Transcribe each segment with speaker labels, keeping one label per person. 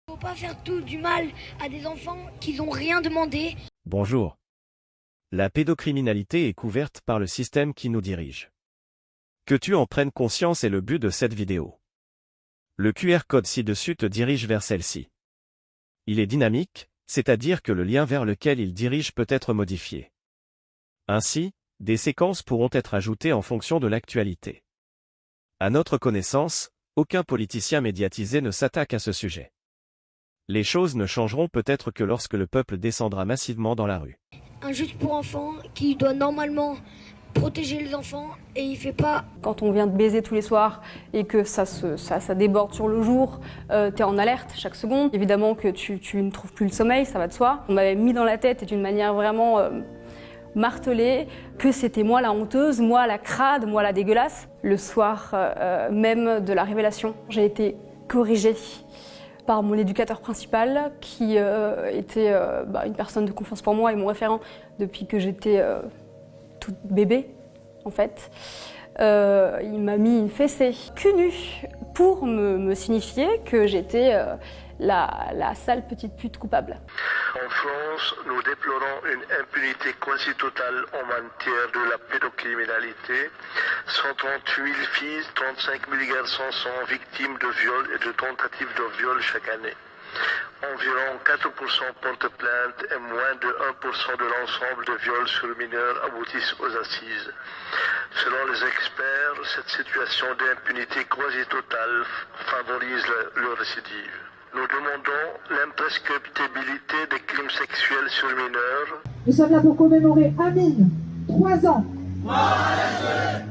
Speaker 1: Faut pas faire tout du mal à des enfants qui n'ont rien demandé.
Speaker 2: Bonjour. La pédocriminalité est couverte par le système qui nous dirige. Que tu en prennes conscience est le but de cette vidéo. Le QR code ci-dessus te dirige vers celle-ci. Il est dynamique, c'est-à-dire que le lien vers lequel il dirige peut être modifié. Ainsi, des séquences pourront être ajoutées en fonction de l'actualité. À notre connaissance, aucun politicien médiatisé ne s'attaque à ce sujet. Les choses ne changeront peut-être que lorsque le peuple descendra massivement dans la rue.
Speaker 1: Un juge pour enfants qui doit normalement protéger les enfants et il fait pas.
Speaker 3: Quand on vient de baiser tous les soirs et que ça déborde sur le jour, t'es en alerte chaque seconde. Évidemment que tu ne trouves plus le sommeil, ça va de soi. On m'avait mis dans la tête et d'une manière vraiment martelée que c'était moi la honteuse, moi la crade, moi la dégueulasse. Le soir même de la révélation, j'ai été corrigée par mon éducateur principal qui était une personne de confiance pour moi et mon référent depuis que j'étais toute bébé en fait. Il m'a mis une fessée cul nu pour me signifier que j'étais la sale petite pute coupable.
Speaker 4: En France, nous déplorons une impunité quasi totale en matière de la pédocriminalité. 138 000 filles, 35 000 garçons sont victimes de viols et de tentatives de viol chaque année. Environ 4% portent plainte et moins de 1% de l'ensemble de viols sur mineurs aboutissent aux assises. Selon les experts, cette situation d'impunité quasi totale favorise le récidive. Nous demandons l'imprescriptibilité des crimes sexuels sur mineurs.
Speaker 5: Nous sommes là pour commémorer Amine, 3 ans.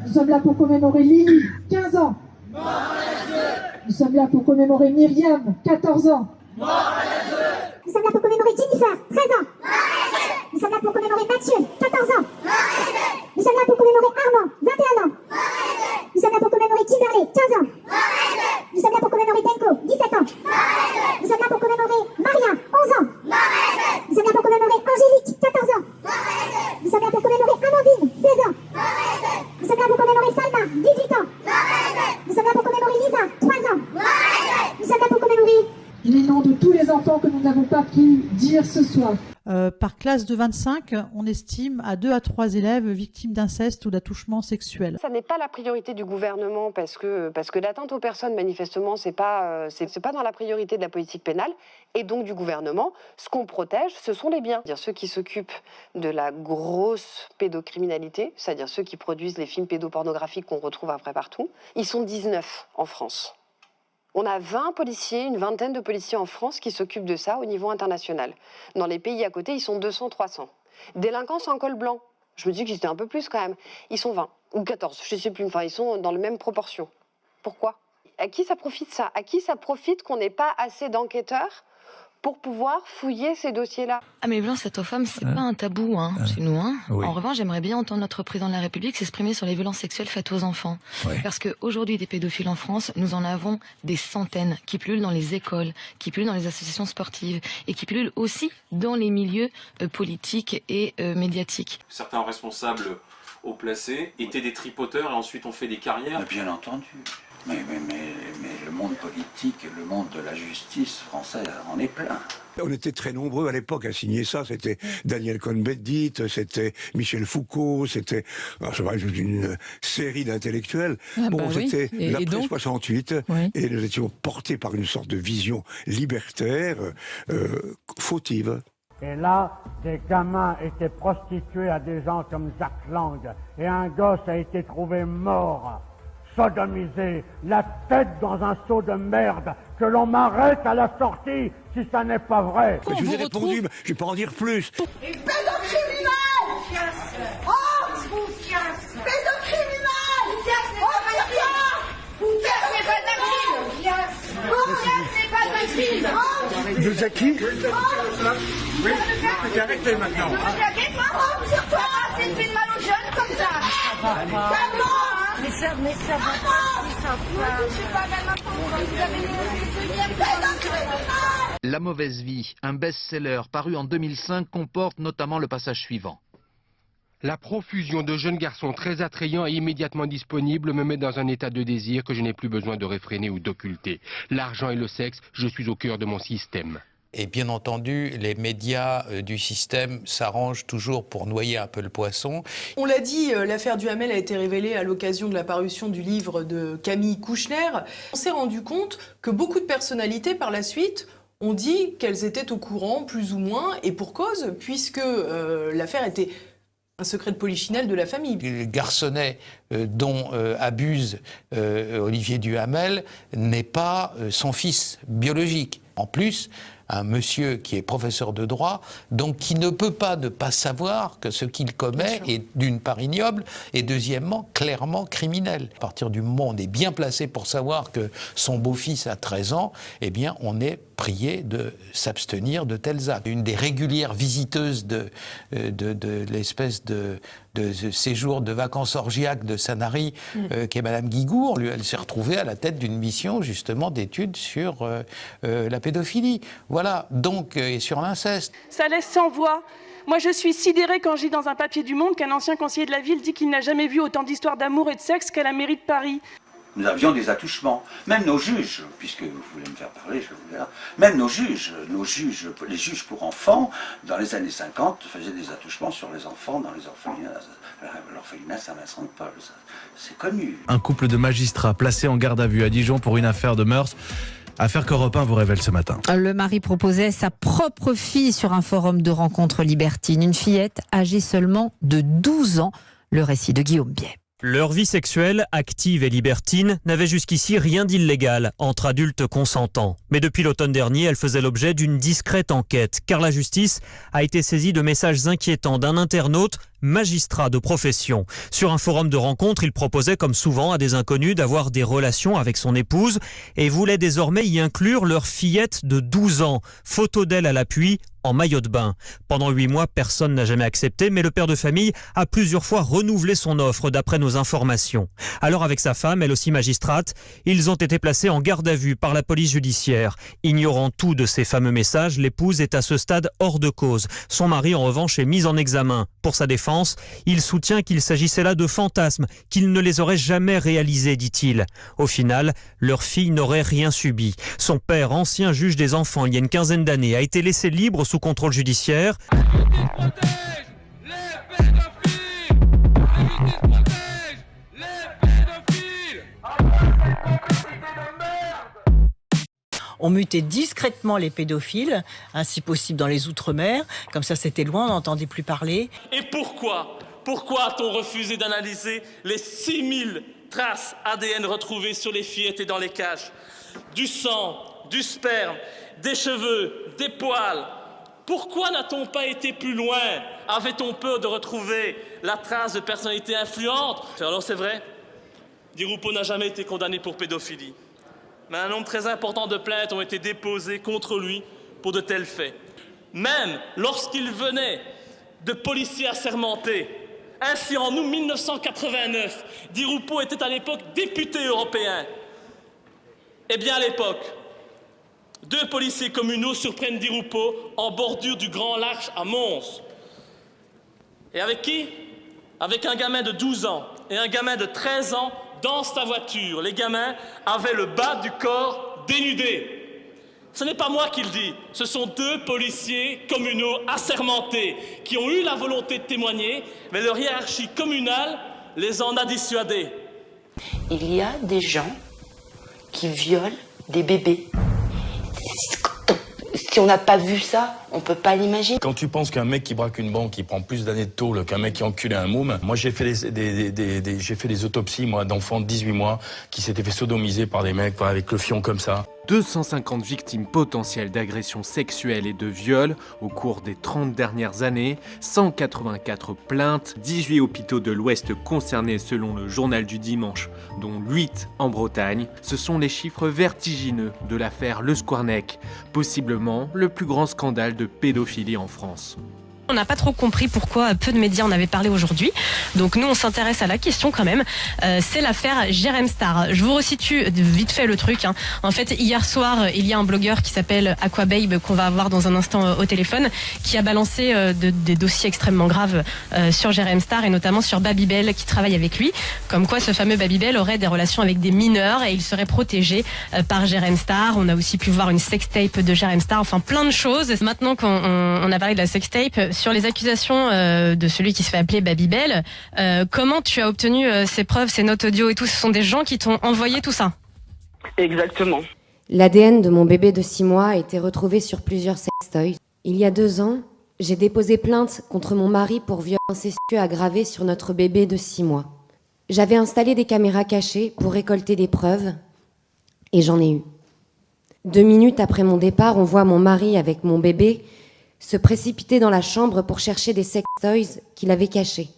Speaker 5: Nous sommes là pour commémorer Lily, 15 ans. Nous sommes là pour commémorer Myriam, 14 ans.
Speaker 6: Nous sommes là pour commémorer Jennifer, 13 ans. Nous sommes là pour commémorer Mathieu, 14 ans. Nous sommes là pour commémorer Armand, 21 ans. Nous sommes là pour commémorer Kimberley, 15 ans. Nous sommes là pour commémorer Tenko, 17 ans. Nous sommes là pour commémorer Maria, 11 ans. Nous sommes là pour commémorer Angélique, 14 ans. Nous sommes là pour commémorer Amandine, 16 ans. Nous sommes là pour commémorer Salma, 18 ans. Nous sommes là pour commémorer Lisa, 3 ans. Nous sommes là pour commémorer
Speaker 5: Les noms de tous les enfants que nous n'avons pas pu dire ce soir.
Speaker 7: Par classe de 25, on estime à 2 à 3 élèves victimes d'inceste ou d'attouchement sexuel.
Speaker 8: Ça n'est pas la priorité du gouvernement parce que l'atteinte aux personnes, manifestement, c'est pas dans la priorité de la politique pénale et donc du gouvernement. Ce qu'on protège, ce sont les biens. C'est-à-dire ceux qui s'occupent de la grosse pédocriminalité, c'est-à-dire ceux qui produisent les films pédopornographiques qu'on retrouve après partout. Ils sont 19 en France. On a 20 policiers, une vingtaine de policiers en France qui s'occupent de ça au niveau international. Dans les pays à côté, ils sont 200, 300. Délinquants en col blanc, je me dis qu'ils étaient un peu plus quand même. Ils sont 20 ou 14, je ne sais plus, enfin ils sont dans la même proportion. Pourquoi ? À qui ça profite ça ? À qui ça profite qu'on n'ait pas assez d'enquêteurs pour pouvoir fouiller ces dossiers-là?
Speaker 9: Ah mais violences faites aux femmes, c'est pas un tabou chez nous.
Speaker 10: Oui.
Speaker 9: En revanche, j'aimerais bien entendre notre président de la République s'exprimer sur les violences sexuelles faites aux enfants.
Speaker 10: Oui.
Speaker 9: Parce qu'aujourd'hui, des pédophiles en France, nous en avons des centaines qui pullulent dans les écoles, qui pullulent dans les associations sportives et qui pullulent aussi dans les milieux politiques et médiatiques.
Speaker 11: Certains responsables haut placés étaient des tripoteurs et ensuite ont fait des carrières.
Speaker 10: Bien entendu. Mais le monde politique, le monde de la justice française en est plein.
Speaker 12: On était très nombreux à l'époque à signer ça. C'était Daniel Cohn-Bendit, c'était Michel Foucault, c'était une série d'intellectuels. C'était l'après 68 et nous étions portés par une sorte de vision libertaire, fautive.
Speaker 13: Et là, des gamins étaient prostitués à des gens comme Jacques Lang. Et un gosse a été trouvé mort, sodomisé, la tête dans un seau de merde, que l'on m'arrête à la sortie si ça n'est pas vrai.
Speaker 12: Je vous ai répondu, mais je ne vais pas en dire plus.
Speaker 6: Et pédocriminel! Oh, vous casse! Pédocriminel! Vous cassez pas de crime! Vous cassez pas de crime!
Speaker 12: Vous êtes qui?
Speaker 6: Oui, arrêtez maintenant. Maman, sur toi, c'est une mal aux jeunes comme ça. Mais ça va pas.
Speaker 14: La mauvaise vie, un best-seller paru en 2005, comporte notamment le passage suivant. La profusion de jeunes garçons très attrayants et immédiatement disponibles me met dans un état de désir que je n'ai plus besoin de réfréner ou d'occulter. L'argent et le sexe, je suis au cœur de mon système.
Speaker 15: Et bien entendu, les médias du système s'arrangent toujours pour noyer un peu le poisson.
Speaker 16: On l'a dit, l'affaire Duhamel a été révélée à l'occasion de la parution du livre de Camille Kouchner. On s'est rendu compte que beaucoup de personnalités, par la suite, ont dit qu'elles étaient au courant, plus ou moins, et pour cause, puisque l'affaire était un secret de polichinelle de la famille.
Speaker 15: Le garçonnet dont abuse Olivier Duhamel n'est pas son fils biologique. En plus, un monsieur qui est professeur de droit, donc qui ne peut pas ne pas savoir que ce qu'il commet est d'une part ignoble et deuxièmement clairement criminel. À partir du moment où on est bien placé pour savoir que son beau-fils a 13 ans, eh bien on est prié de s'abstenir de tels actes. Une des régulières visiteuses de l'espèce de séjour de vacances orgiaques de Sanary, qui est Madame Guigourt, elle s'est retrouvée à la tête d'une mission justement d'études sur la pédophilie. Voilà, donc, et sur l'inceste.
Speaker 17: Ça laisse sans voix. Moi, je suis sidérée quand je lis dans un papier du Monde qu'un ancien conseiller de la ville dit qu'il n'a jamais vu autant d'histoires d'amour et de sexe qu'à la mairie de Paris.
Speaker 10: Nous avions des attouchements. Même nos juges, puisque vous voulez me faire parler, je vous dire, même les juges pour enfants, dans les années 50, faisaient des attouchements sur les enfants dans les orphelinats. L'orphelinat Saint-Vincent-de-Paul, c'est connu.
Speaker 18: Un couple de magistrats placés en garde à vue à Dijon pour une affaire de mœurs. Affaire qu'Europe 1 vous révèle ce matin.
Speaker 19: Le mari proposait sa propre fille sur un forum de rencontres libertines. Une fillette âgée seulement de 12 ans. Le récit de Guillaume Biet.
Speaker 20: Leur vie sexuelle, active et libertine, n'avait jusqu'ici rien d'illégal entre adultes consentants. Mais depuis l'automne dernier, elle faisait l'objet d'une discrète enquête, car la justice a été saisie de messages inquiétants d'un internaute, magistrat de profession. Sur un forum de rencontre, il proposait, comme souvent à des inconnus, d'avoir des relations avec son épouse et voulait désormais y inclure leur fillette de 12 ans. Photo d'elle à l'appui, en maillot de bain. Pendant 8 mois, personne n'a jamais accepté, mais le père de famille a plusieurs fois renouvelé son offre, d'après nos informations. Alors avec sa femme, elle aussi magistrate, ils ont été placés en garde à vue par la police judiciaire. Ignorant tout de ces fameux messages, l'épouse est à ce stade hors de cause. Son mari, en revanche, est mis en examen. Pour sa défense, il soutient qu'il s'agissait là de fantasmes, qu'il ne les aurait jamais réalisés, dit-il. Au final, leur fille n'aurait rien subi. Son père, ancien juge des enfants il y a une quinzaine d'années, a été laissé libre sous contrôle judiciaire.
Speaker 21: On mutait discrètement les pédophiles, ainsi possible dans les Outre-mer. Comme ça, c'était loin, on n'entendait plus parler.
Speaker 22: Et pourquoi a-t-on refusé d'analyser les 6000 traces ADN retrouvées sur les fillettes et dans les cages? Du sang, du sperme, des cheveux, des poils. Pourquoi n'a-t-on pas été plus loin? Avait-on peur de retrouver la trace de personnalités influentes? Alors c'est vrai, Di Rupo n'a jamais été condamné pour pédophilie. Mais un nombre très important de plaintes ont été déposées contre lui pour de tels faits. Même lorsqu'il venait de policiers assermentés. Ainsi, en août 1989, Di Rupo était à l'époque député européen. Eh bien, à l'époque, 2 policiers communaux surprennent Di Rupo en bordure du Grand Large à Mons. Et avec qui? Avec un gamin de 12 ans et un gamin de 13 ans dans sa voiture. Les gamins avaient le bas du corps dénudé. Ce n'est pas moi qui le dis, ce sont 2 policiers communaux assermentés qui ont eu la volonté de témoigner, mais leur hiérarchie communale les en a dissuadés.
Speaker 23: Il y a des gens qui violent des bébés. Si on n'a pas vu ça, on peut pas l'imaginer.
Speaker 24: Quand tu penses qu'un mec qui braque une banque, il prend plus d'années de tôle qu'un mec qui enculait un môme, moi j'ai fait des autopsies moi d'enfants de 18 mois qui s'étaient fait sodomiser par des mecs avec le fion comme ça.
Speaker 25: 250 victimes potentielles d'agressions sexuelles et de viols au cours des 30 dernières années, 184 plaintes, 18 hôpitaux de l'Ouest concernés selon le journal du dimanche, dont 8 en Bretagne. Ce sont les chiffres vertigineux de l'affaire Le Squarnec, possiblement le plus grand scandale de pédophilie en France.
Speaker 1: On n'a pas trop compris pourquoi peu de médias en avaient parlé aujourd'hui. Donc nous, on s'intéresse à la question quand même. C'est l'affaire Jérém Star. Je vous resitue vite fait le truc. En fait, hier soir, il y a un blogueur qui s'appelle Aquababe, qu'on va avoir dans un instant au téléphone, qui a balancé des dossiers extrêmement graves sur Jérém Star et notamment sur Babybel qui travaille avec lui. Comme quoi ce fameux Babybel aurait des relations avec des mineurs et il serait protégé par Jérém Star. On a aussi pu voir une sextape de Jérém Star, enfin plein de choses. Maintenant qu'on a parlé de la sextape, sur les accusations de celui qui se fait appeler Babybel, comment tu as obtenu ces preuves, ces notes audio et tout? Ce sont des gens qui t'ont envoyé tout ça?
Speaker 2: Exactement.
Speaker 3: L'ADN de mon bébé de 6 mois a été retrouvé sur plusieurs sextoys. Il y a 2 ans, j'ai déposé plainte contre mon mari pour viol incestueux aggravé sur notre bébé de 6 mois. J'avais installé des caméras cachées pour récolter des preuves et j'en ai eu. 2 minutes après mon départ, on voit mon mari avec mon bébé se précipiter dans la chambre pour chercher des sextoys qu'il avait cachés.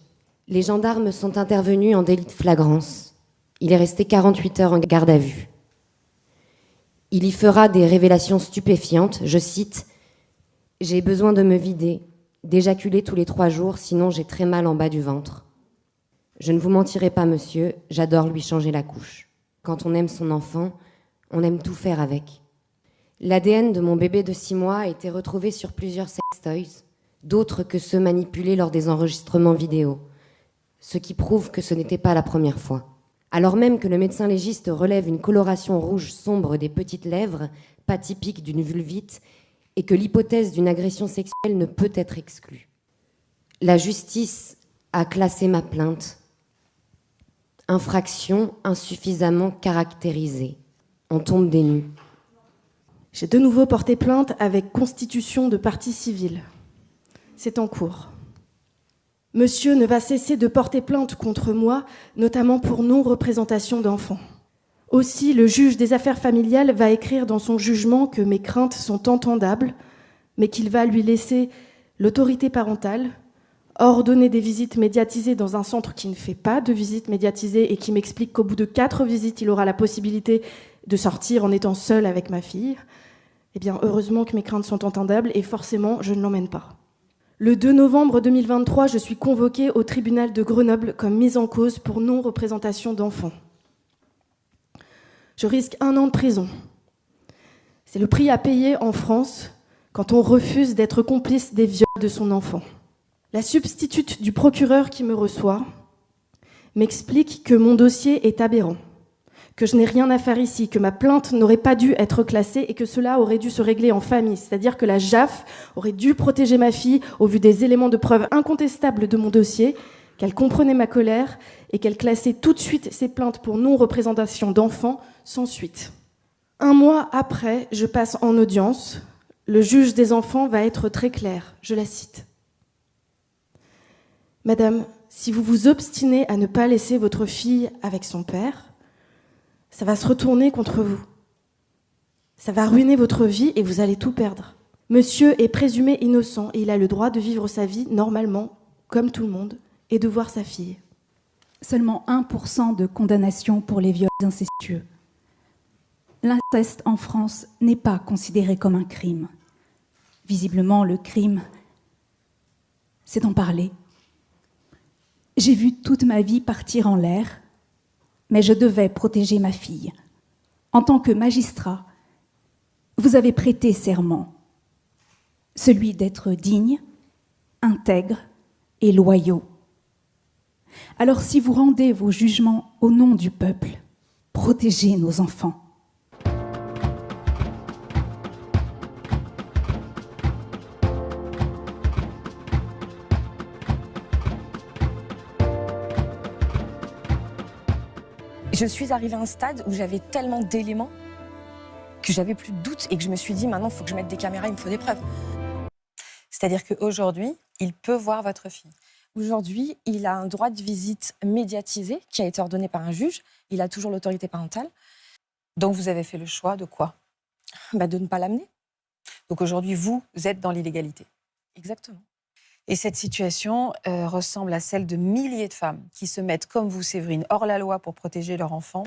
Speaker 3: Les gendarmes sont intervenus en délit de flagrance. Il est resté 48 heures en garde à vue. Il y fera des révélations stupéfiantes, je cite « J'ai besoin de me vider, d'éjaculer tous les 3 jours, sinon j'ai très mal en bas du ventre. Je ne vous mentirai pas, monsieur, j'adore lui changer la couche. Quand on aime son enfant, on aime tout faire avec. » L'ADN de mon bébé de 6 mois a été retrouvé sur plusieurs sextoys, d'autres que ceux manipulés lors des enregistrements vidéo, ce qui prouve que ce n'était pas la première fois. Alors même que le médecin légiste relève une coloration rouge sombre des petites lèvres, pas typique d'une vulvite, et que l'hypothèse d'une agression sexuelle ne peut être exclue. La justice a classé ma plainte. Infraction insuffisamment caractérisée. On tombe des nues.
Speaker 4: J'ai de nouveau porté plainte avec constitution de partie civile. C'est en cours. Monsieur ne va cesser de porter plainte contre moi, notamment pour non-représentation d'enfants. Aussi, le juge des affaires familiales va écrire dans son jugement que mes craintes sont entendables, mais qu'il va lui laisser l'autorité parentale, ordonner des visites médiatisées dans un centre qui ne fait pas de visites médiatisées et qui m'explique qu'au bout de 4 visites, il aura la possibilité de sortir en étant seul avec ma fille. Eh bien, heureusement que mes craintes sont entendables et forcément, je ne l'emmène pas. Le 2 novembre 2023, je suis convoquée au tribunal de Grenoble comme mise en cause pour non-représentation d'enfants. Je risque 1 an de prison. C'est le prix à payer en France quand on refuse d'être complice des viols de son enfant. La substitute du procureur qui me reçoit m'explique que mon dossier est aberrant, que je n'ai rien à faire ici, que ma plainte n'aurait pas dû être classée et que cela aurait dû se régler en famille. C'est-à-dire que la JAF aurait dû protéger ma fille au vu des éléments de preuve incontestables de mon dossier, qu'elle comprenait ma colère et qu'elle classait tout de suite ses plaintes pour non-représentation d'enfants sans suite. 1 mois après, je passe en audience. Le juge des enfants va être très clair. Je la cite. « Madame, si vous vous obstinez à ne pas laisser votre fille avec son père, ça va se retourner contre vous. Ça va ruiner votre vie et vous allez tout perdre. Monsieur est présumé innocent et il a le droit de vivre sa vie normalement, comme tout le monde, et de voir sa fille. »
Speaker 5: Seulement 1% de condamnation pour les viols incestueux. L'inceste en France n'est pas considéré comme un crime. Visiblement, le crime, c'est d'en parler. J'ai vu toute ma vie partir en l'air, mais je devais protéger ma fille. En tant que magistrat, vous avez prêté serment, celui d'être digne, intègre et loyaux. Alors si vous rendez vos jugements au nom du peuple, protégez nos enfants.
Speaker 26: Je suis arrivée à un stade où j'avais tellement d'éléments que j'avais plus de doute et que je me suis dit maintenant il faut que je mette des caméras, il me faut des preuves.
Speaker 27: C'est-à-dire qu'aujourd'hui, il peut voir votre fille.
Speaker 26: Aujourd'hui, il a un droit de visite médiatisé qui a été ordonné par un juge. Il a toujours l'autorité parentale.
Speaker 27: Donc vous avez fait le choix de quoi ?
Speaker 26: De ne pas l'amener.
Speaker 27: Donc aujourd'hui, vous êtes dans l'illégalité.
Speaker 26: Exactement.
Speaker 27: Et cette situation ressemble à celle de milliers de femmes qui se mettent, comme vous, Séverine, hors la loi pour protéger leurs enfants.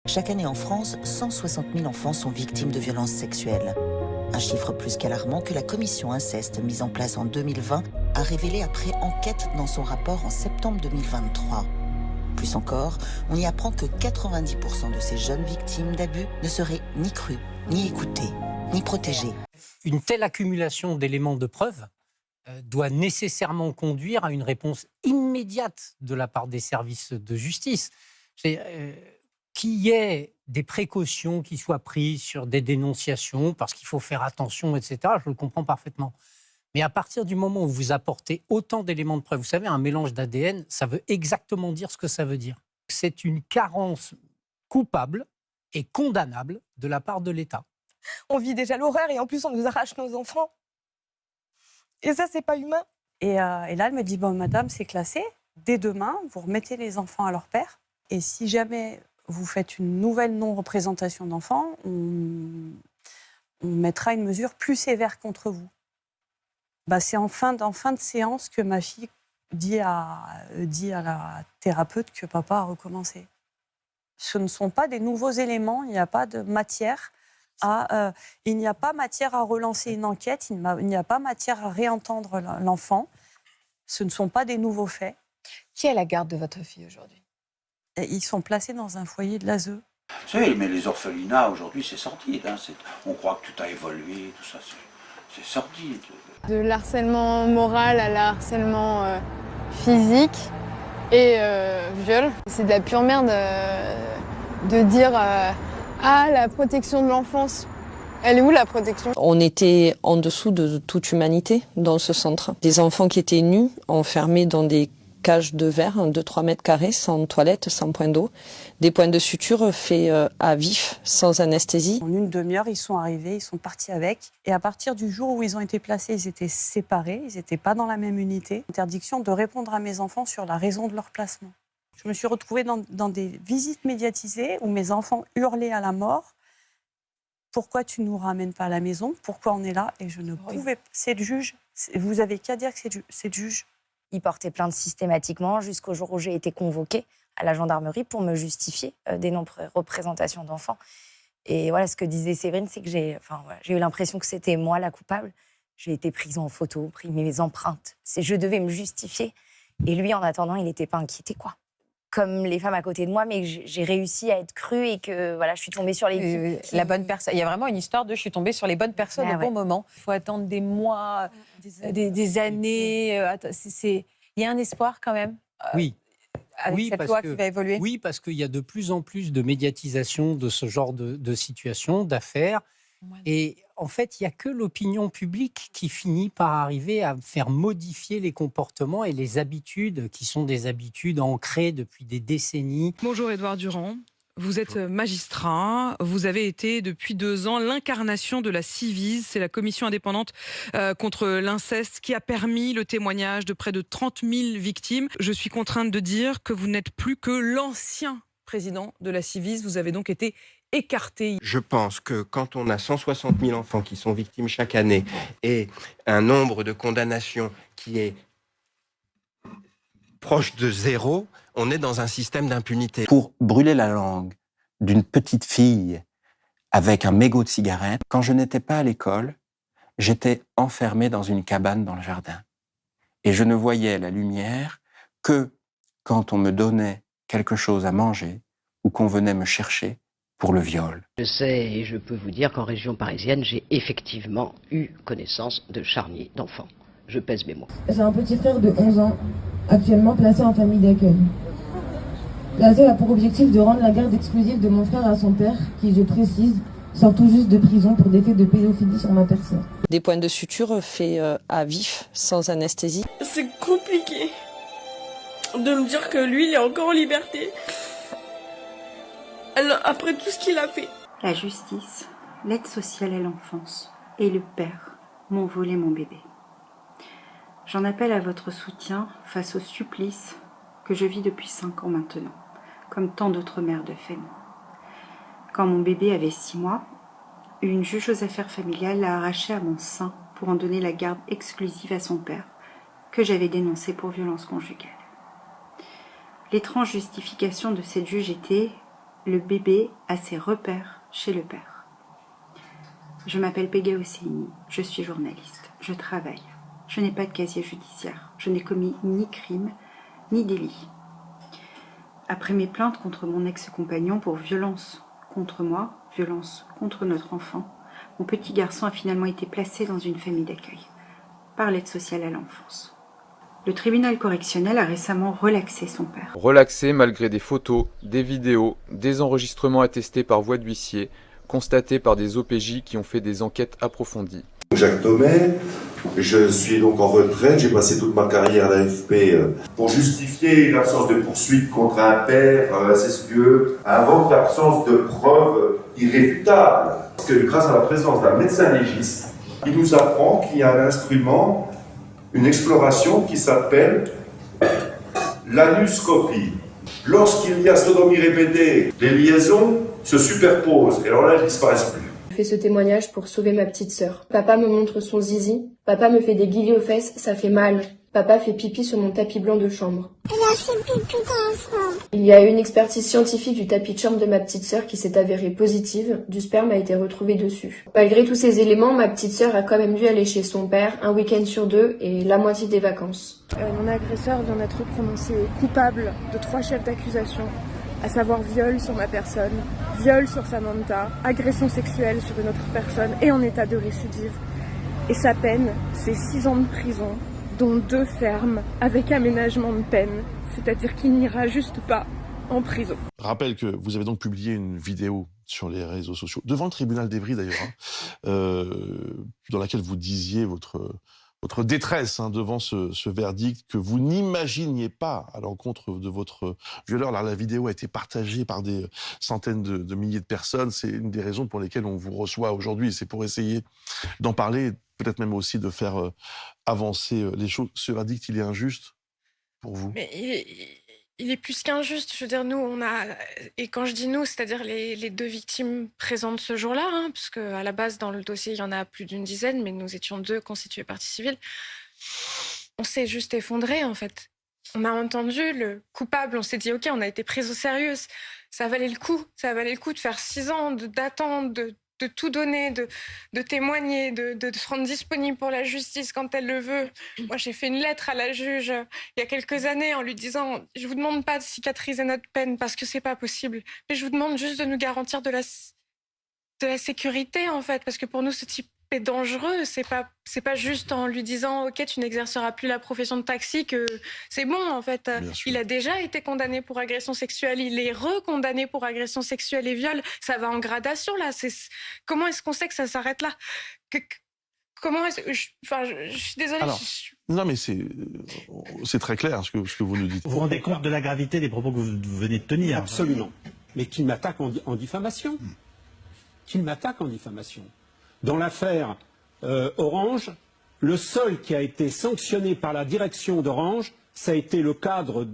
Speaker 28: Chaque année en France, 160 000 enfants sont victimes de violences sexuelles.
Speaker 2: Un chiffre plus qu'alarmant que la commission inceste mise en place en 2020 a révélé après enquête dans son rapport en septembre 2023. Plus encore, on y apprend que 90% de ces jeunes victimes d'abus ne seraient ni crues, ni écoutées, ni protégées.
Speaker 7: Une telle accumulation d'éléments de preuve doit nécessairement conduire à une réponse immédiate de la part des services de justice. Qu'il y ait des précautions qui soient prises sur des dénonciations, parce qu'il faut faire attention, etc., je le comprends parfaitement. Mais à partir du moment où vous apportez autant d'éléments de preuve, vous savez, un mélange d'ADN, ça veut exactement dire ce que ça veut dire. C'est une carence coupable et condamnable de la part de l'État.
Speaker 26: On vit déjà l'horreur et en plus on nous arrache nos enfants. Et ça, c'est pas humain. Et là, elle me dit, bon, madame, c'est classé. Dès demain, vous remettez les enfants à leur père. Et si jamais vous faites une nouvelle non-représentation d'enfants, on mettra une mesure plus sévère contre vous. C'est en fin de séance que ma fille dit à la thérapeute que papa a recommencé. Ce ne sont pas des nouveaux éléments, il n'y a pas de matière il n'y a pas matière à relancer une enquête, il n'y a pas matière à réentendre l'enfant. Ce ne sont pas des nouveaux faits.
Speaker 27: Qui est la garde de votre fille aujourd'hui?
Speaker 26: Ils sont placés dans un foyer de l'ASE.
Speaker 10: Oui, mais les orphelinats, aujourd'hui, c'est sorti. On croit que tout a évolué, tout ça, c'est sorti.
Speaker 8: De l'harcèlement moral à l'harcèlement physique et viol. C'est de la pure merde de dire la protection de l'enfance. Elle est où la protection?
Speaker 9: On était en dessous de toute humanité dans ce centre. Des enfants qui étaient nus, enfermés dans des cages de verre de 3 mètres carrés, sans toilette, sans point d'eau. Des points de suture faits à vif, sans anesthésie.
Speaker 26: En une demi-heure, ils sont arrivés, ils sont partis avec. Et à partir du jour où ils ont été placés, ils étaient séparés, ils n'étaient pas dans la même unité. Interdiction de répondre à mes enfants sur la raison de leur placement. Je me suis retrouvée dans des visites médiatisées où mes enfants hurlaient à la mort. Pourquoi tu ne nous ramènes pas à la maison? Pourquoi on est là? Et je ne pouvais pas. C'est le juge. Vous avez qu'à dire que c'est le juge.
Speaker 27: Il portait plainte systématiquement jusqu'au jour où j'ai été convoquée à la gendarmerie pour me justifier des non-représentations d'enfants. Et voilà, ce que disait Séverine, c'est que j'ai eu l'impression que c'était moi la coupable. J'ai été prise en photo, pris mes empreintes. Je devais me justifier. Et lui, en attendant, il n'était pas inquiété, quoi. Comme les femmes à côté de moi, mais j'ai réussi à être crue et que voilà, je suis tombée sur la bonne personne. Il y a vraiment une histoire de je suis tombée sur les bonnes personnes au bon moment. Il faut attendre des mois, des années. Il y a un espoir quand même.
Speaker 7: Oui.
Speaker 27: Avec cette loi qui va évoluer.
Speaker 7: Oui, parce qu'il y a de plus en plus de médiatisation de ce genre de situations, d'affaires. Et en fait, il n'y a que l'opinion publique qui finit par arriver à faire modifier les comportements et les habitudes, qui sont des habitudes ancrées depuis des décennies.
Speaker 11: Bonjour Édouard Durand. Vous êtes magistrat, vous avez été depuis 2 ans l'incarnation de la Ciivise, c'est la commission indépendante contre l'inceste qui a permis le témoignage de près de 30 000 victimes. Je suis contrainte de dire que vous n'êtes plus que l'ancien président de la Ciivise, vous avez donc été écarté.
Speaker 12: Je pense que quand on a 160 000 enfants qui sont victimes chaque année et un nombre de condamnations qui est proche de 0, on est dans un système d'impunité.
Speaker 13: Pour brûler la langue d'une petite fille avec un mégot de cigarette, quand je n'étais pas à l'école, j'étais enfermé dans une cabane dans le jardin. Et je ne voyais la lumière que quand on me donnait quelque chose à manger ou qu'on venait me chercher pour le viol.
Speaker 28: Je sais et je peux vous dire qu'en région parisienne, j'ai effectivement eu connaissance de charniers d'enfants. Je pèse mes mots.
Speaker 29: J'ai un petit frère de 11 ans, actuellement placé en famille d'accueil. L'ASE a pour objectif de rendre la garde exclusive de mon frère à son père, qui, je précise, sort tout juste de prison pour des faits de pédophilie sur ma personne.
Speaker 9: Des points de suture faits à vif, sans anesthésie.
Speaker 30: C'est compliqué de me dire que lui, il est encore en liberté. Alors, après tout ce qu'il a fait.
Speaker 31: La justice, l'aide sociale à l'enfance et le père m'ont volé mon bébé. J'en appelle à votre soutien face au supplice que je vis depuis 5 ans maintenant, comme tant d'autres mères de famille. Quand mon bébé avait 6 mois, une juge aux affaires familiales l'a arraché à mon sein pour en donner la garde exclusive à son père, que j'avais dénoncé pour violence conjugale. L'étrange justification de cette juge était « le bébé a ses repères chez le père ». Je m'appelle Peggy Hosseini, je suis journaliste, je travaille. Je n'ai pas de casier judiciaire, je n'ai commis ni crime, ni délit. Après mes plaintes contre mon ex-compagnon pour violence contre moi, violence contre notre enfant, mon petit garçon a finalement été placé dans une famille d'accueil par l'aide sociale à l'enfance. Le tribunal correctionnel a récemment relaxé son père.
Speaker 6: Relaxé malgré des photos, des vidéos, des enregistrements attestés par voie d'huissier, constatés par des OPJ qui ont fait des enquêtes approfondies.
Speaker 14: Jacques Thomé, je suis donc en retraite, j'ai passé toute ma carrière à l'AFP pour justifier l'absence de poursuite contre un père incestueux, invoque l'absence de preuves irréfutables. Parce que grâce à la présence d'un médecin légiste, il nous apprend qu'il y a un instrument, une exploration qui s'appelle l'anuscopie. Lorsqu'il y a sodomie répétée, les liaisons se superposent et alors là, elles disparaissent plus.
Speaker 29: Je fais ce témoignage pour sauver ma petite sœur. Papa me montre son zizi. Papa me fait des guillis aux fesses, ça fait mal. Papa fait pipi sur mon tapis blanc de chambre. Il y a eu une expertise scientifique du tapis de chambre de ma petite sœur qui s'est avérée positive. Du sperme a été retrouvé dessus. Malgré tous ces éléments, ma petite sœur a quand même dû aller chez son père un week-end sur 2 et la moitié des vacances.
Speaker 4: Mon agresseur vient d'être prononcé coupable de 3 chefs d'accusation, à savoir viol sur ma personne, viol sur Samantha, agression sexuelle sur une autre personne et en état de récidive. Et sa peine, c'est 6 ans de prison, dont 2 fermes, avec aménagement de peine, c'est-à-dire qu'il n'ira juste pas en prison.
Speaker 15: Je rappelle que vous avez donc publié une vidéo sur les réseaux sociaux, devant le tribunal d'Evry d'ailleurs, dans laquelle vous disiez votre détresse devant ce verdict que vous n'imaginiez pas à l'encontre de votre violeur. Là, la vidéo a été partagée par des centaines de milliers de personnes. C'est une des raisons pour lesquelles on vous reçoit aujourd'hui. C'est pour essayer d'en parler, peut-être même aussi de faire avancer les choses. Ce verdict, il est injuste pour vous?
Speaker 30: Mais il est plus qu'injuste. Je veux dire, nous, on a... Et quand je dis nous, c'est-à-dire les 2 victimes présentes ce jour-là, parce qu'à la base, dans le dossier, il y en a plus d'une dizaine, mais nous étions 2 constituées partie civile. On s'est juste effondré, en fait. On a entendu le coupable, on s'est dit, OK, on a été pris au sérieux. Ça valait le coup. Ça valait le coup de faire 6 ans d'attente, de tout donner, de témoigner, de se rendre disponible pour la justice quand elle le veut. Moi, j'ai fait une lettre à la juge il y a quelques années en lui disant « Je vous demande pas de cicatriser notre peine parce que c'est pas possible, mais je vous demande juste de nous garantir de la sécurité, en fait, parce que pour nous, ce type est dangereux. C'est pas juste en lui disant « Ok, tu n'exerceras plus la profession de taxi que c'est bon, en fait. » Il a déjà été condamné pour agression sexuelle, il est recondamné pour agression sexuelle et viol. Ça va en gradation, là. Comment est-ce qu'on sait que ça s'arrête là? Comment est-ce que... je suis désolée.
Speaker 15: Alors, non, mais c'est très clair ce que vous nous dites.
Speaker 16: Vous vous rendez compte de la gravité des propos que vous venez de tenir?
Speaker 17: Absolument. Mais qu'il m'attaque en diffamation. Qu'il m'attaque en diffamation. Dans l'affaire Orange, le seul qui a été sanctionné par la direction d'Orange, ça a été le cadre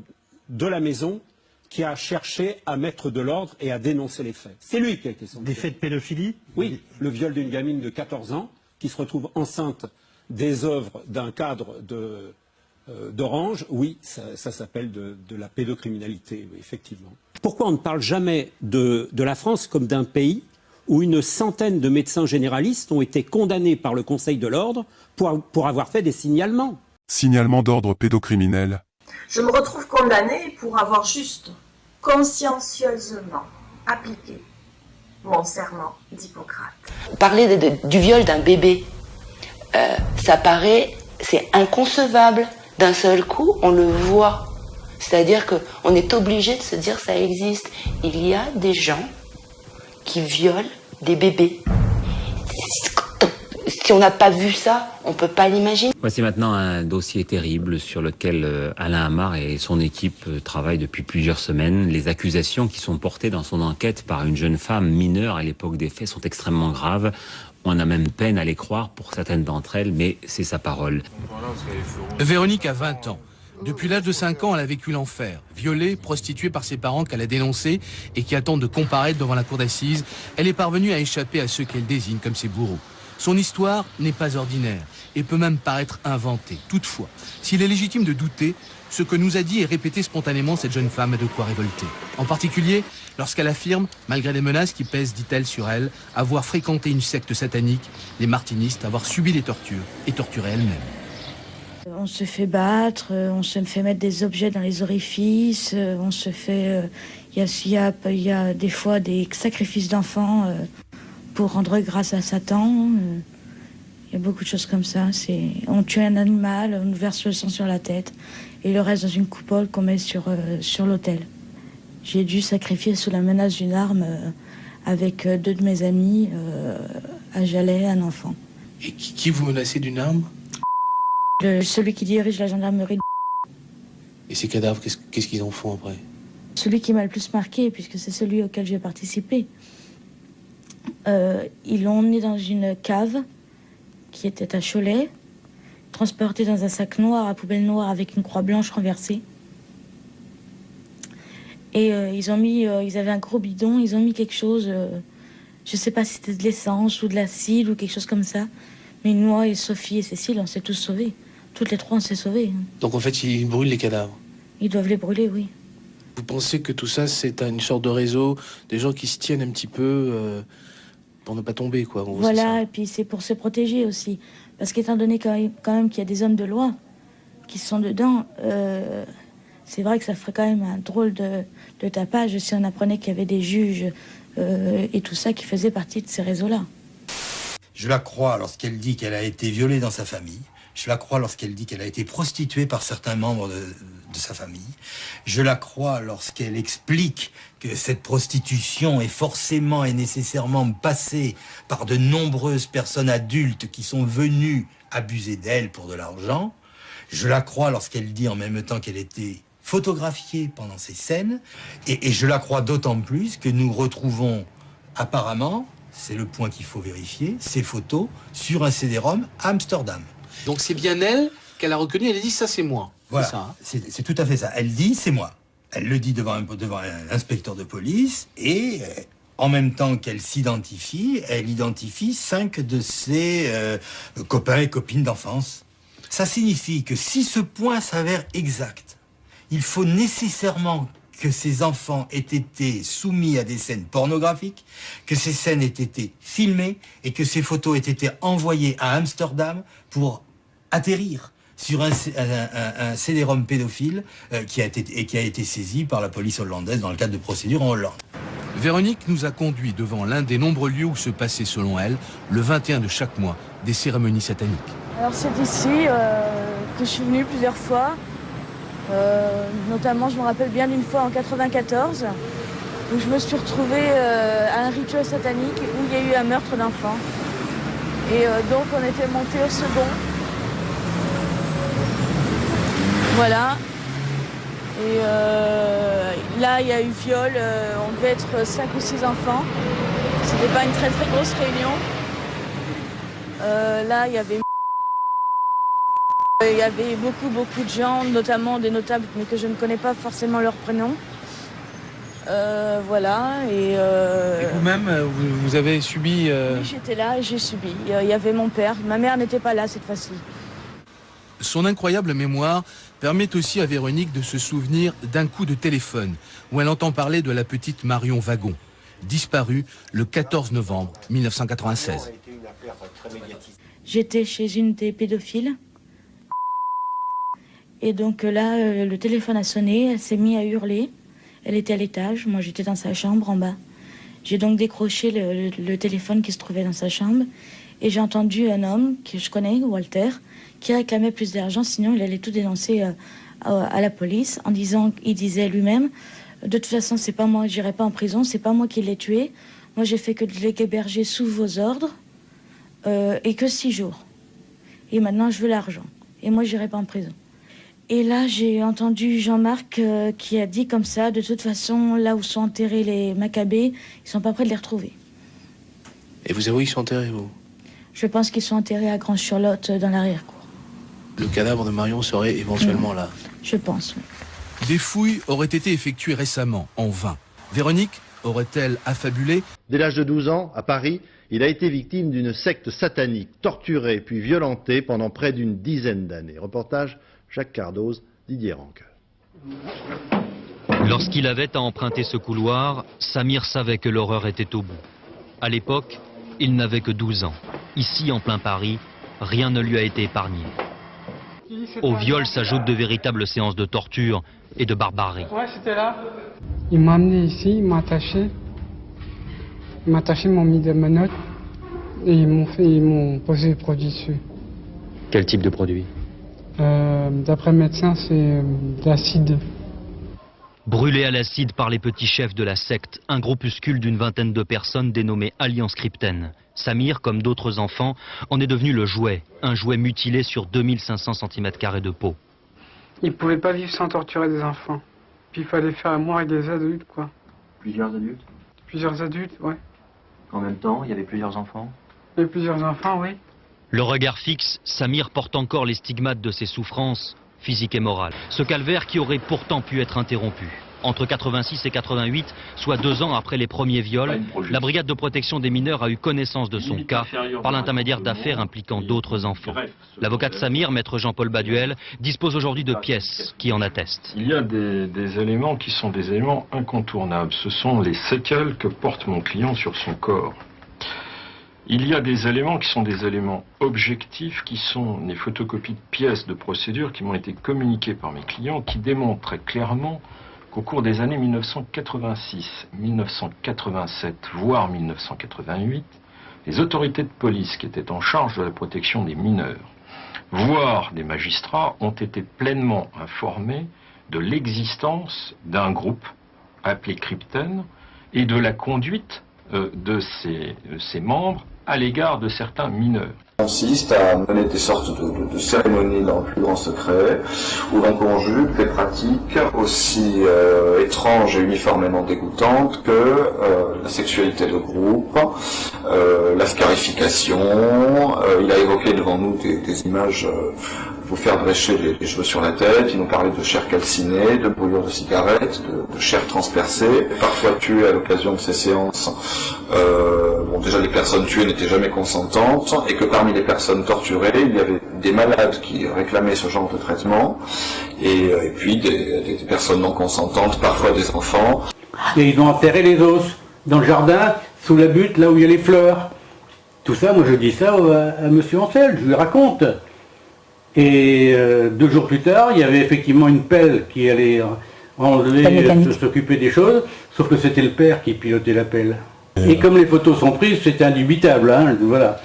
Speaker 17: de la maison qui a cherché à mettre de l'ordre et à dénoncer les faits. C'est lui qui a été sanctionné.
Speaker 16: Des faits de pédophilie?
Speaker 17: Oui, le viol d'une gamine de 14 ans qui se retrouve enceinte des œuvres d'un cadre d'Orange. Oui, ça s'appelle de la pédocriminalité, oui, effectivement. Pourquoi on ne parle jamais de la France comme d'un pays où une centaine de médecins généralistes ont été condamnés par le Conseil de l'Ordre pour avoir fait des signalements?
Speaker 18: Signalement d'ordre pédocriminel.
Speaker 19: Je me retrouve condamnée pour avoir juste, consciencieusement appliqué mon serment d'Hippocrate.
Speaker 27: Parler du viol d'un bébé, ça paraît, c'est inconcevable. D'un seul coup, on le voit. C'est-à-dire qu'on est obligé de se dire ça existe. Il y a des gens qui violent des bébés. Si on n'a pas vu ça, on ne peut pas l'imaginer.
Speaker 20: C'est maintenant un dossier terrible sur lequel Alain Hamar et son équipe travaillent depuis plusieurs semaines. Les accusations qui sont portées dans son enquête par une jeune femme mineure à l'époque des faits sont extrêmement graves. On a même peine à les croire pour certaines d'entre elles, mais c'est sa parole.
Speaker 21: Véronique a 20 ans. Depuis l'âge de 5 ans, elle a vécu l'enfer. Violée, prostituée par ses parents qu'elle a dénoncés et qui attendent de comparaître devant la cour d'assises, elle est parvenue à échapper à ceux qu'elle désigne comme ses bourreaux. Son histoire n'est pas ordinaire et peut même paraître inventée. Toutefois, s'il est légitime de douter, ce que nous a dit et répété spontanément cette jeune femme a de quoi révolter. En particulier, lorsqu'elle affirme, malgré les menaces qui pèsent, dit-elle, sur elle, avoir fréquenté une secte satanique, les martinistes, avoir subi des tortures et torturé elle-même.
Speaker 1: On se fait battre, on se fait mettre des objets dans les orifices, on se fait... Il y a des fois des sacrifices d'enfants pour rendre grâce à Satan. Il y a beaucoup de choses comme ça. On tue un animal, on nous verse le sang sur la tête et le reste dans une coupole qu'on met sur l'autel. J'ai dû sacrifier sous la menace d'une arme avec 2 de mes amis à Jalais, un enfant.
Speaker 21: Et qui vous menacez d'une arme?
Speaker 1: Celui qui dirige la gendarmerie.
Speaker 21: Et ces cadavres, qu'est-ce qu'ils en font après?
Speaker 1: Celui qui m'a le plus marqué, puisque c'est celui auquel j'ai participé. Ils l'ont emmené dans une cave qui était à Cholet, transporté dans un sac noir à poubelle noire avec une croix blanche renversée. Et ils avaient un gros bidon, ils ont mis quelque chose, je ne sais pas si c'était de l'essence ou de l'acide ou quelque chose comme ça. Mais moi et Sophie et Cécile, on s'est tous sauvés. Toutes les 3, on s'est sauvés.
Speaker 21: Donc en fait, ils brûlent les cadavres?
Speaker 1: Ils doivent les brûler, oui.
Speaker 21: Vous pensez que tout ça, c'est une sorte de réseau, des gens qui se tiennent un petit peu pour ne pas tomber, quoi. En gros,
Speaker 1: voilà, et puis c'est pour se protéger aussi. Parce qu'étant donné quand même qu'il y a des hommes de loi qui sont dedans, c'est vrai que ça ferait quand même un drôle de tapage si on apprenait qu'il y avait des juges et tout ça qui faisaient partie de ces réseaux-là.
Speaker 2: Je la crois lorsqu'elle dit qu'elle a été violée dans sa famille. Je la crois lorsqu'elle dit qu'elle a été prostituée par certains membres de sa famille. Je la crois lorsqu'elle explique que cette prostitution est forcément et nécessairement passée par de nombreuses personnes adultes qui sont venues abuser d'elle pour de l'argent. Je la crois lorsqu'elle dit en même temps qu'elle était photographiée pendant ces scènes. Et je la crois d'autant plus que nous retrouvons apparemment, c'est le point qu'il faut vérifier, ces photos sur un CD-ROM à Amsterdam.
Speaker 21: Donc c'est bien elle qu'elle a reconnu, elle a dit ça c'est moi.
Speaker 2: Voilà,
Speaker 21: c'est ça, hein.
Speaker 2: C'est tout à fait ça. Elle dit c'est moi. Elle le dit devant un inspecteur de police et en même temps qu'elle s'identifie, elle identifie 5 de ses copains et copines d'enfance. Ça signifie que si ce point s'avère exact, il faut nécessairement que ces enfants aient été soumis à des scènes pornographiques, que ces scènes aient été filmées et que ces photos aient été envoyées à Amsterdam pour atterrir sur un CD-ROM pédophile qui a été saisi par la police hollandaise dans le cadre de procédures en Hollande.
Speaker 21: Véronique nous a conduits devant l'un des nombreux lieux où se passaient, selon elle, le 21 de chaque mois, des cérémonies sataniques.
Speaker 1: Alors c'est ici que je suis venue plusieurs fois. Notamment, je me rappelle bien d'une fois en 94, où je me suis retrouvée à un rituel satanique où il y a eu un meurtre d'enfant. Et donc on était monté au second. Voilà. Et là, il y a eu viol. On devait être 5 ou 6 enfants. C'était pas une très très grosse réunion. Là, il y avait beaucoup de gens, notamment des notables, mais que je ne connais pas forcément leur prénom. Voilà. Et
Speaker 21: vous-même, vous avez subi...
Speaker 1: Oui, j'étais là et j'ai subi. Il y avait mon père. Ma mère n'était pas là cette fois-ci.
Speaker 21: Son incroyable mémoire permet aussi à Véronique de se souvenir d'un coup de téléphone où elle entend parler de la petite Marion Wagon, disparue le 14 novembre 1996.
Speaker 1: J'étais chez une des pédophiles. Et donc là, le téléphone a sonné, elle s'est mise à hurler. Elle était à l'étage, moi j'étais dans sa chambre en bas. J'ai donc décroché le téléphone qui se trouvait dans sa chambre. Et j'ai entendu un homme que je connais, Walter, qui réclamait plus d'argent, sinon il allait tout dénoncer à la police, en disant, il disait lui-même, de toute façon c'est pas moi, j'irai pas en prison, c'est pas moi qui l'ai tué. Moi j'ai fait que de l'héberger sous vos ordres, et que 6 jours. Et maintenant je veux l'argent. Et moi j'irai pas en prison. Et là, j'ai entendu Jean-Marc qui a dit comme ça, de toute façon, là où sont enterrés les Maccabées, ils sont pas prêts de les retrouver.
Speaker 21: Et vous savez où ils sont enterrés, vous?
Speaker 1: Je pense qu'ils sont enterrés à Grand-Charlotte, dans l'arrière-cour.
Speaker 21: Le cadavre de Marion serait éventuellement là?
Speaker 1: Je pense, oui.
Speaker 21: Des fouilles auraient été effectuées récemment, en vain. Véronique aurait-elle affabulé?
Speaker 3: Dès l'âge de 12 ans, à Paris, Il a été victime d'une secte satanique, torturé puis violenté pendant près d'une dizaine d'années. Reportage Jacques Cardoz, Didier Rancoeur.
Speaker 5: Lorsqu'il avait à emprunter ce couloir, Samir savait que l'horreur était au bout. À l'époque, il n'avait que 12 ans. Ici, en plein Paris, rien ne lui a été épargné. Au viol s'ajoutent de véritables séances de torture et de barbarie.
Speaker 7: Ouais, c'était là. Il m'a amené ici, il m'a attaché. Ils m'ont mis des menottes et ils m'ont posé des produits dessus.
Speaker 8: Quel type de produit?
Speaker 7: D'après le médecin, c'est de l'acide.
Speaker 5: Brûlé à l'acide par les petits chefs de la secte, un groupuscule d'une vingtaine de personnes dénommé Alliance Cryptène. Samir, comme d'autres enfants, en est devenu le jouet, un jouet mutilé sur 2500 cm² de peau.
Speaker 7: Ils ne pouvaient pas vivre sans torturer des enfants. Puis il fallait faire l'amour avec des adultes, quoi.
Speaker 8: Plusieurs adultes?
Speaker 7: Plusieurs adultes, ouais.
Speaker 8: En même temps, il y avait plusieurs enfants?
Speaker 7: Il y avait plusieurs enfants, oui.
Speaker 5: Le regard fixe, Samir porte encore les stigmates de ses souffrances physiques et morales. Ce calvaire qui aurait pourtant pu être interrompu. Entre 86 et 88, soit 2 ans après les premiers viols, la brigade de protection des mineurs a eu connaissance de son cas par l'intermédiaire d'affaires impliquant d'autres enfants. L'avocat de Samir, maître Jean-Paul Baduel, dispose aujourd'hui de pièces qui en attestent.
Speaker 10: Il y a des éléments qui sont des éléments incontournables. Ce sont les séquelles que porte mon client sur son corps. Il y a des éléments qui sont des éléments objectifs, qui sont des photocopies de pièces de procédure qui m'ont été communiquées par mes clients, qui démontrent très clairement qu'au cours des années 1986, 1987, voire 1988, les autorités de police qui étaient en charge de la protection des mineurs, voire des magistrats, ont été pleinement informés de l'existence d'un groupe appelé Cryptène et de la conduite de ses membres à l'égard de certains mineurs.
Speaker 11: Consiste à mener des sortes de cérémonies dans le plus grand secret, où l'on conjugue des pratiques aussi étranges et uniformément dégoûtantes que la sexualité de groupe, la scarification. Il a évoqué devant nous des images vous faire drécher les cheveux sur la tête. Il nous parlait de chair calcinée, de brûlures de cigarettes, de chair transpercée, parfois tuées à l'occasion de ces séances. Déjà les personnes tuées n'étaient jamais consentantes, et que parmi les personnes torturées, il y avait des malades qui réclamaient ce genre de traitement, et puis des personnes non consentantes, parfois des enfants.
Speaker 22: Et ils ont enterré les os dans le jardin, sous la butte, là où il y a les fleurs. Tout ça, moi je dis ça à monsieur Ancel, je lui raconte. Et 2 jours plus tard, il y avait effectivement une pelle qui allait enlever, s'occuper des choses, sauf que c'était le père qui pilotait la pelle. Et comme les photos sont prises, c'était indubitable, hein, voilà.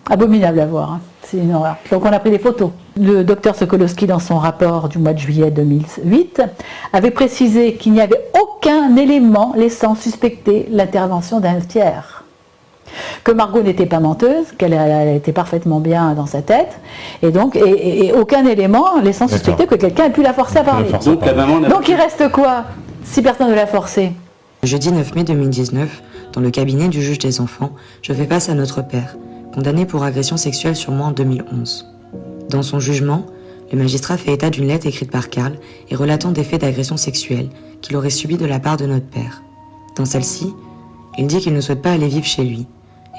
Speaker 23: Abominable à voir, hein. C'est une horreur. Donc on a pris des photos. Le docteur Sokolowski, dans son rapport du mois de juillet 2008, avait précisé qu'il n'y avait aucun élément laissant suspecter l'intervention d'un tiers. Que Margot n'était pas menteuse, qu'elle était parfaitement bien dans sa tête, et donc et aucun élément laissant suspecter que quelqu'un ait pu la forcer à parler. Donc il reste quoi si personne ne l'a forcé?
Speaker 24: Jeudi 9 mai 2019, dans le cabinet du juge des enfants, je fais face à notre père, condamné pour agression sexuelle sur moi en 2011. Dans son jugement, le magistrat fait état d'une lettre écrite par Karl et relatant des faits d'agression sexuelle qu'il aurait subis de la part de notre père. Dans celle-ci, il dit qu'il ne souhaite pas aller vivre chez lui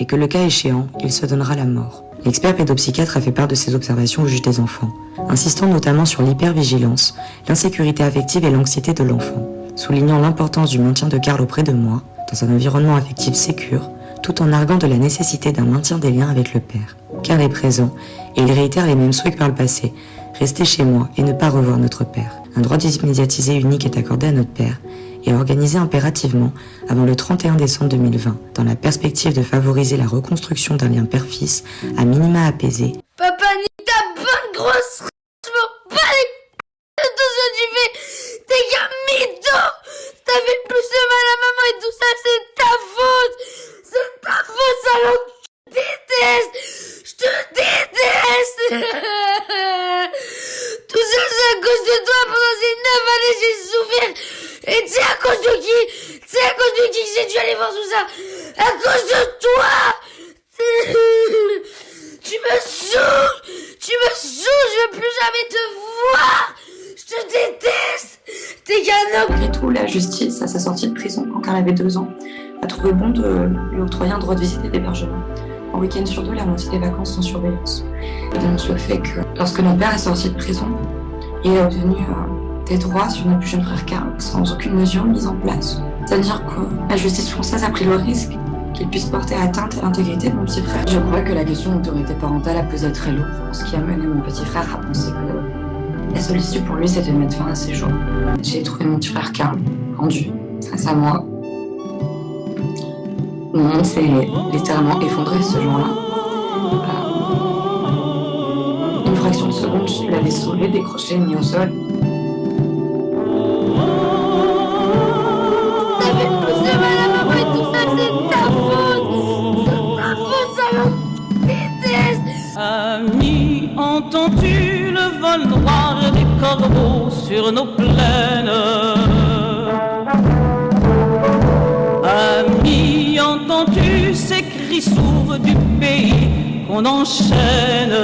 Speaker 24: et que le cas échéant, il se donnera la mort. L'expert pédopsychiatre a fait part de ses observations au juge des enfants, insistant notamment sur l'hypervigilance, l'insécurité affective et l'anxiété de l'enfant, soulignant l'importance du maintien de Karl auprès de moi, dans un environnement affectif sécure, tout en arguant de la nécessité d'un maintien des liens avec le père. Karl est présent, et il réitère les mêmes souhaits que par le passé, rester chez moi et ne pas revoir notre père. Un droit médiatisé unique est accordé à notre père, et organisé impérativement avant le 31 décembre 2020, dans la perspective de favoriser la reconstruction d'un lien père-fils à minima apaisé.
Speaker 25: Papa, nique ta bonne grosse r***, je m'en bats les c*** de tout ce que tu fais. T'es qu'un mytho. T'as fait plus de mal à maman et tout ça, c'est ta faute. C'est ta faute, salope. Je te déteste. Je te déteste. Tout ça, c'est à cause de toi. Pendant ces 9 années, j'ai souffert. Et c'est à cause de qui? C'est à cause de qui que j'ai dû aller voir tout ça? À cause de toi. Tu me saoules. Tu me saoules. Je veux plus jamais te voir. Je te déteste. T'es qu'un homme.
Speaker 24: Malgré tout, la justice, à sa sortie de prison, quand elle avait 2 ans,
Speaker 4: a trouvé bon de lui octroyer un droit de visite et d'hébergement. En week-end sur 2, la moitié des vacances sans surveillance. Ça dénonce le fait que lorsque notre père est sorti de prison, il a obtenu des droits sur notre plus jeune frère Karl sans aucune mesure mise en place. C'est-à-dire que la justice française a pris le risque qu'il puisse porter atteinte à l'intégrité de mon petit frère. Je crois que la question d'autorité parentale a pesé très lourd, ce qui a mené mon petit frère à penser que la seule issue pour lui c'était de mettre fin à ses jours. J'ai trouvé mon petit frère Karl, rendu face à moi. Mon monde s'est littéralement effondré ce jour-là. Une fraction de seconde, je l'avais sauvé, décroché, mis au sol.
Speaker 25: T'avais poussé ma maman et tout ça, c'est ta faute! C'est ta faute, ça me déteste!
Speaker 6: Ami, entends-tu le vol noir des corbeaux sur nos plaines? Ami, entends-tu ces cris sourds du pays qu'on enchaîne?